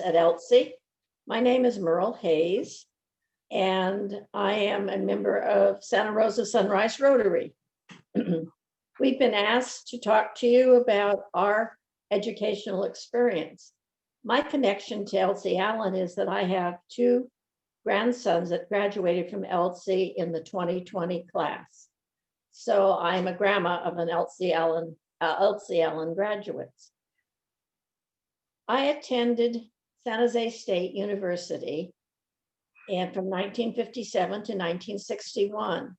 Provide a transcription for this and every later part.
at Elsie. My name is Merle Hayes, and I am a member of Santa Rosa Sunrise Rotary. We've been asked to talk to you about our educational experience. My connection to Elsie Allen is that I have two grandsons that graduated from Elsie in the 2020 class. So I'm a grandma of an Elsie Allen graduates. I attended San Jose State University and from 1957 to 1961.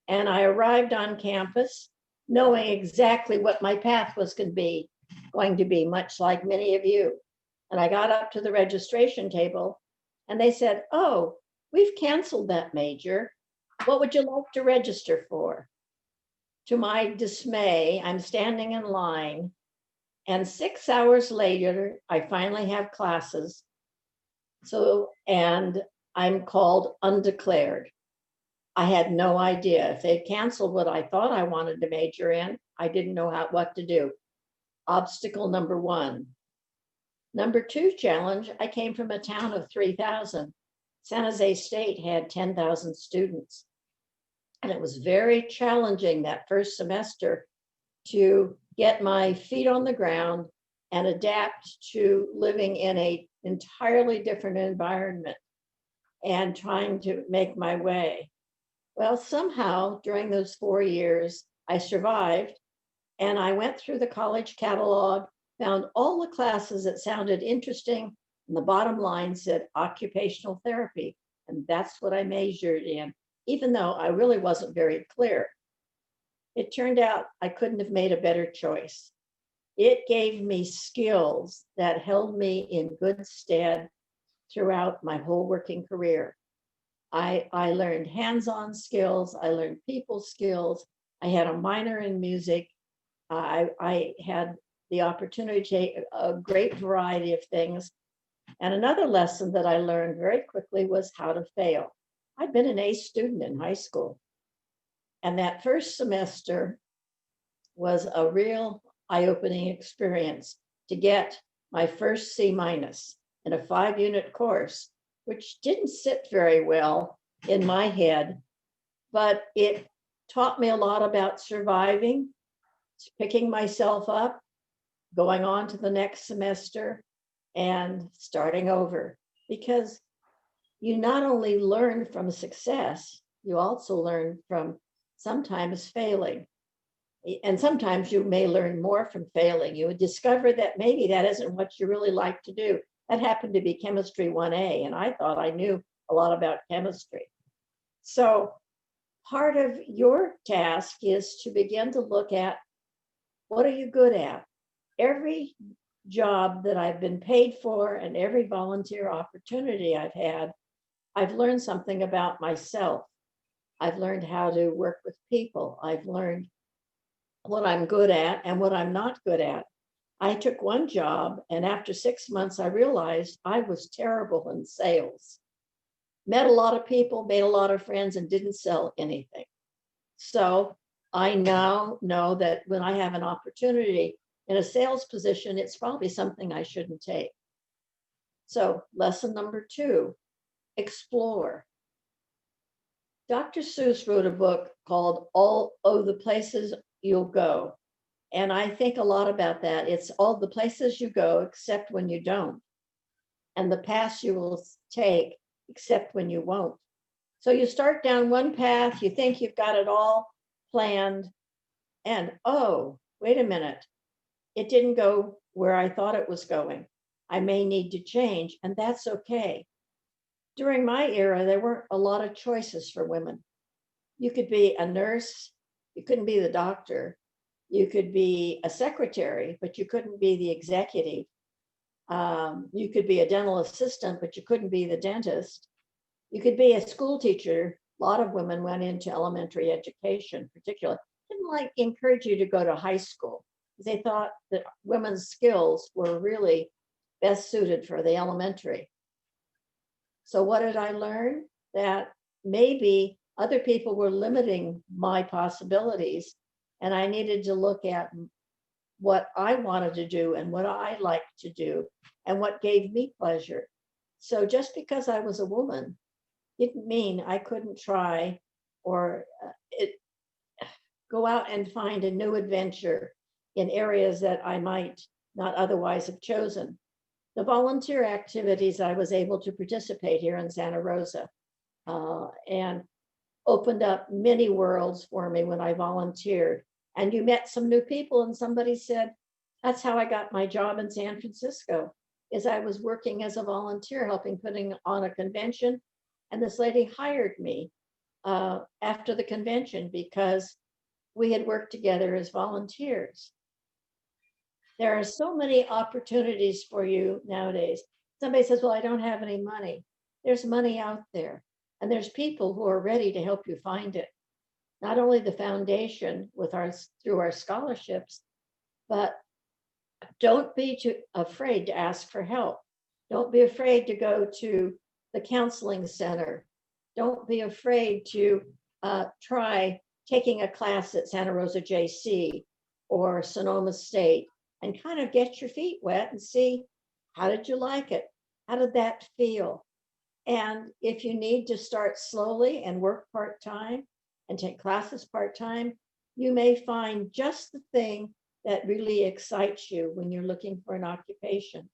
And I arrived on campus knowing exactly what my path was going to be, much like many of you. And I got up to the registration table and they said, "Oh, we've canceled that major. What would you like to register for?" To my dismay, I'm standing in line, and 6 hours later, I finally have classes. And I'm called undeclared. I had no idea. If they'd canceled what I thought I wanted to major in, I didn't know what to do. Obstacle number one. Number two challenge, I came from a town of 3,000. San Jose State had 10,000 students. And it was very challenging that first semester to get my feet on the ground and adapt to living in an entirely different environment and trying to make my way. Well, somehow during those 4 years, I survived, and I went through the college catalog, found all the classes that sounded interesting, and the bottom line said occupational therapy, and that's what I majored in, even though I really wasn't very clear. It turned out I couldn't have made a better choice. It gave me skills that held me in good stead throughout my whole working career. I learned hands-on skills, I learned people skills, I had a minor in music, I had the opportunity to take a great variety of things. And another lesson that I learned very quickly was how to fail. I'd been an A student in high school. And that first semester was a real eye-opening experience to get my first C- in a 5-unit course, which didn't sit very well in my head, but it taught me a lot about surviving, picking myself up, going on to the next semester, and starting over. Because you not only learn from success, you also learn from sometimes failing. And sometimes you may learn more from failing. You would discover that maybe that isn't what you really like to do. That happened to be chemistry 1A, and I thought I knew a lot about chemistry. So part of your task is to begin to look at, what are you good at? Every job that I've been paid for and every volunteer opportunity I've had, I've learned something about myself. I've learned how to work with people. I've learned what I'm good at and what I'm not good at. I took one job, and after 6 months, I realized I was terrible in sales. Met a lot of people, made a lot of friends, and didn't sell anything. So I now know that when I have an opportunity in a sales position, it's probably something I shouldn't take. So lesson number 2, explore. Dr. Seuss wrote a book called All of the Places You'll Go. And I think a lot about that. It's all the places you go, except when you don't, and the paths you will take, except when you won't. So you start down one path, you think you've got it all planned, and oh, wait a minute, it didn't go where I thought it was going. I may need to change, and that's okay. During my era, there weren't a lot of choices for women. You could be a nurse, you couldn't be the doctor. You could be a secretary, but you couldn't be the executive. You could be a dental assistant, but you couldn't be the dentist. You could be a school teacher. A lot of women went into elementary education, particularly. Didn't encourage you to go to high school, because they thought that women's skills were really best suited for the elementary. So what did I learn? That maybe other people were limiting my possibilities, and I needed to look at what I wanted to do and what I liked to do and what gave me pleasure. So just because I was a woman didn't mean I couldn't try or go out and find a new adventure in areas that I might not otherwise have chosen. The volunteer activities I was able to participate here in Santa Rosa and opened up many worlds for me when I volunteered. And you met some new people, and somebody said, that's how I got my job in San Francisco, is I was working as a volunteer helping putting on a convention. And this lady hired me after the convention because we had worked together as volunteers. There are so many opportunities for you nowadays. Somebody says, well, I don't have any money. There's money out there, and there's people who are ready to help you find it. Not only the foundation with our through our scholarships, but don't be too afraid to ask for help. Don't be afraid to go to the counseling center. Don't be afraid to try taking a class at Santa Rosa JC or Sonoma State and kind of get your feet wet and see, how did you like it? How did that feel? And if you need to start slowly and work part-time and take classes part-time, you may find just the thing that really excites you when you're looking for an occupation.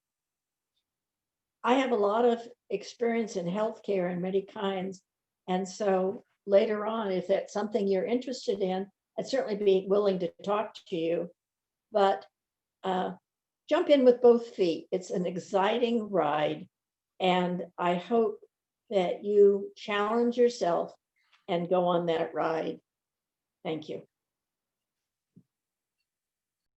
I have a lot of experience in healthcare in many kinds. And so later on, if that's something you're interested in, I'd certainly be willing to talk to you. But jump in with both feet. It's an exciting ride. And I hope that you challenge yourself and go on that ride. Thank you.